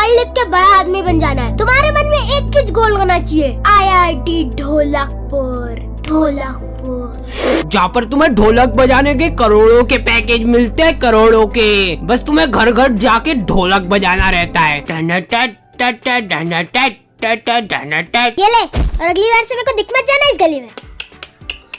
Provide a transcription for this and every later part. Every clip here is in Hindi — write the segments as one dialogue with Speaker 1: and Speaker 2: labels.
Speaker 1: पढ़ लिख के बड़ा आदमी बन जाना है। तुम्हारे मन में एक ही गोल होना चाहिए, IIT ढोलकपुर।
Speaker 2: जहाँ पर तुम्हें ढोलक बजाने के करोड़ों के पैकेज मिलते हैं, करोड़ों के। बस तुम्हें घर घर जाके ढोलक बजाना रहता है।
Speaker 1: ये ले, और अगली बार से मेरे को दिख मत जाना इस गली में।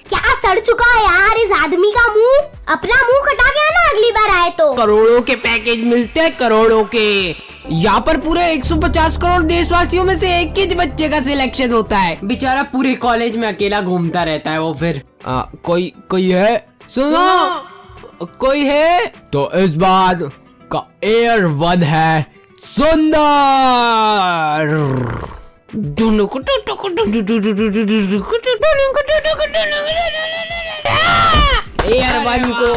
Speaker 1: क्या सड़ चुका है यार इस आदमी का मुंह। अपना मुंह कटा के आना अगली बार आए तो।
Speaker 2: करोड़ों के पैकेज मिलते हैं, करोड़ों के। यहाँ पर पूरे 150 करोड़ देशवासियों में से एक ही बच्चे का सिलेक्शन होता है। बेचारा पूरे कॉलेज में अकेला घूमता रहता है वो। फिर कोई है? सुनो, कोई है? तो इस बार का एयर वन है सुंदर। एयर वन को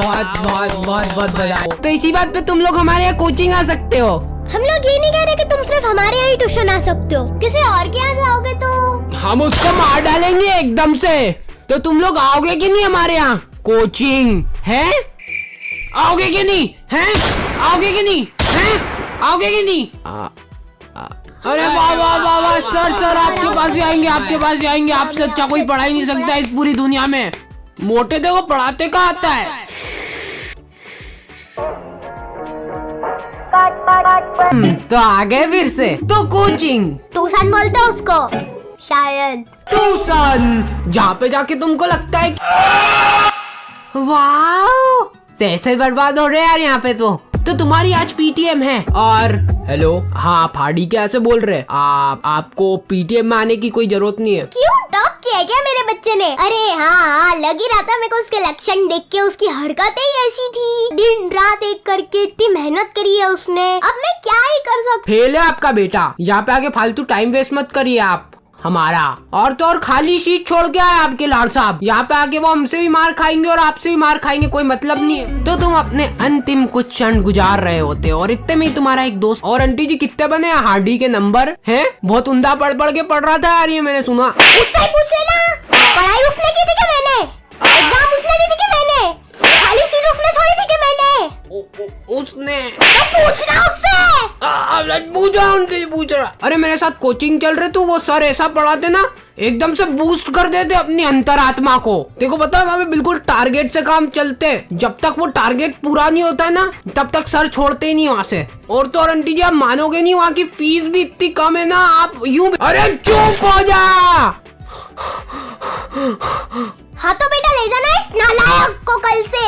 Speaker 2: बहुत बजाओ। तो इसी बात पे तुम लोग हमारे यहाँ कोचिंग आ सकते हो।
Speaker 1: हम लोग ये नहीं कह रहे कि तुम सिर्फ हमारे यहाँ ही ट्यूशन आ सकते हो, किसी और के यहाँ जाओगे तो
Speaker 2: हम उसको मार डालेंगे एकदम से। तो तुम लोग आओगे कि नहीं हमारे यहाँ कोचिंग है? आओगे कि नहीं है? आओगे कि नहीं है? आओगे कि नहीं? अरे वाह वाह वाह वाह सर आपके पास ही आएंगे, आपके पास ही आएंगे। आपसे अच्छा कोई पढ़ा ही नहीं सकता इस पूरी दुनिया में। मोटे देखो पढ़ाते का आता है। तो आ गए फिर से। तो कोचिंग
Speaker 1: ट्यूशन बोलते हो उसको शायद।
Speaker 2: ट्यूशन जहाँ पे जाके तुमको लगता है वाह पैसे बर्बाद हो रहे हैं यार यहाँ पे। तो तुम्हारी आज PTM है। और हेलो, हाँ आप हार्डी के ऐसे बोल रहे हैं। आपको PTM में आने की कोई जरूरत नहीं है।
Speaker 1: क्यों, टॉप किया क्या मेरे बच्चे ने? अरे हाँ लग ही रहा था मेरे को उसके लक्षण देख के। उसकी हरकतें ही ऐसी थी, दिन रात एक करके इतनी मेहनत करी है उसने। अब मैं क्या ही कर सकती।
Speaker 2: फेल है आपका बेटा। यहाँ पे आके फालतू टाइम वेस्ट मत करिए आप हमारा। और तो और खाली शीट छोड़ के आए आपके लाड साहब। यहाँ पे आके वो हमसे भी मार खाएंगे और आपसे भी मार खाएंगे, कोई मतलब नहीं है। तो तुम अपने अंतिम कुछ क्षण गुजार रहे होते हो और इतने में तुम्हारा एक दोस्त। और आंटी जी कितने बने हार्डी के नंबर हैं? बहुत उमदा पढ़ के पढ़ रहा था यार ये मैंने सुना।
Speaker 1: उससे पूछ लेना, पढ़ाई उसने की थी कि मैंने? एग्जाम उसने दी थी कि मैंने? खाली शीट उसने छोड़ी थी कि मैंने?
Speaker 2: उसने।
Speaker 1: तो पूछना उससे।
Speaker 2: पूछ रहा। अरे मेरे साथ कोचिंग चल रहे तो वो सर ऐसा पढ़ाते ना, एकदम से बूस्ट कर देते अपनी अंतरात्मा को। देखो पता है हमें बिल्कुल टारगेट से काम चलते। जब तक वो टारगेट पूरा नहीं होता है ना, तब तक सर छोड़ते ही नहीं वहाँ से। और तो और आंटी जी आप मानोगे नहीं, वहाँ की फीस भी इतनी कम है ना। आप यूं अरे चुप हो जा।
Speaker 1: हाँ तो बेटा ले जाना इस नालायक को कल से।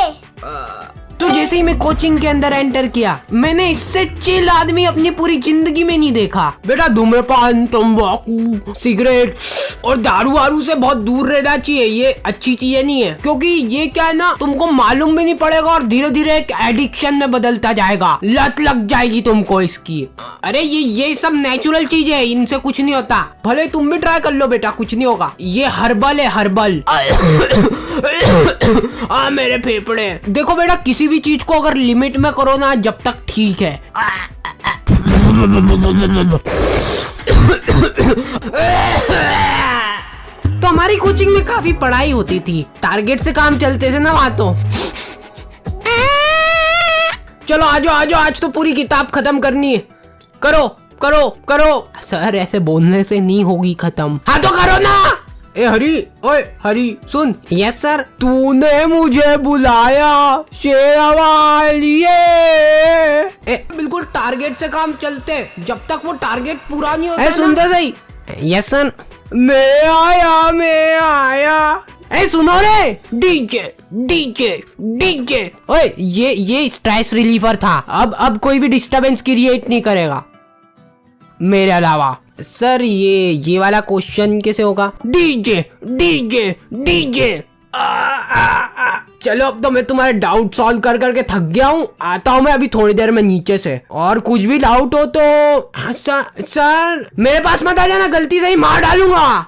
Speaker 2: तो जैसे ही मैं कोचिंग के अंदर एंटर किया, मैंने इससे चिल आदमी अपनी पूरी जिंदगी में नहीं देखा। बेटा धूम्रपान, तंबाकू, सिगरेट और दारू वारू से बहुत दूर रहना चाहिए। ये अच्छी चीजें नहीं है, क्योंकि ये क्या है ना, तुमको मालूम भी नहीं पड़ेगा और धीरे धीरे एक एडिक्शन में बदलता जाएगा। लत लग जाएगी तुमको इसकी। अरे ये सब नेचुरल चीजें है, इनसे कुछ नहीं होता। भले तुम भी ट्राई कर लो बेटा, कुछ नहीं होगा। ये हर्बल है, हर्बल। मेरे फेफड़े। देखो बेटा किसी भी चीज को अगर लिमिट में करो ना, जब तक ठीक है। तो हमारी कोचिंग में काफी पढ़ाई होती थी, टारगेट से काम चलते थे ना वहाँ तो। चलो आजो आज तो पूरी किताब खत्म करनी है। करो करो करो। सर ऐसे बोलने से नहीं होगी खत्म। हाँ तो करो ना। ए हरी, ओए हरी सुन। Yes sir. तूने मुझे बुलाया शेरवालिए। बिल्कुल टारगेट से काम चलते, जब तक वो टारगेट पूरा नहीं होता। सुन तो सही। Yes sir. मैं आया। ए सुनो रे, डीजे। ओए ये स्ट्रेस रिलीफर था। अब कोई भी डिस्टरबेंस क्रिएट नहीं करेगा मेरे अलावा। सर ये वाला क्वेश्चन कैसे होगा? डीजे। चलो अब तो मैं तुम्हारे डाउट सॉल्व कर करके थक गया हूँ। आता हूँ मैं अभी थोड़ी देर में नीचे से। और कुछ भी डाउट हो तो सर मेरे पास मत आ जाना, गलती से ही मार डालूंगा।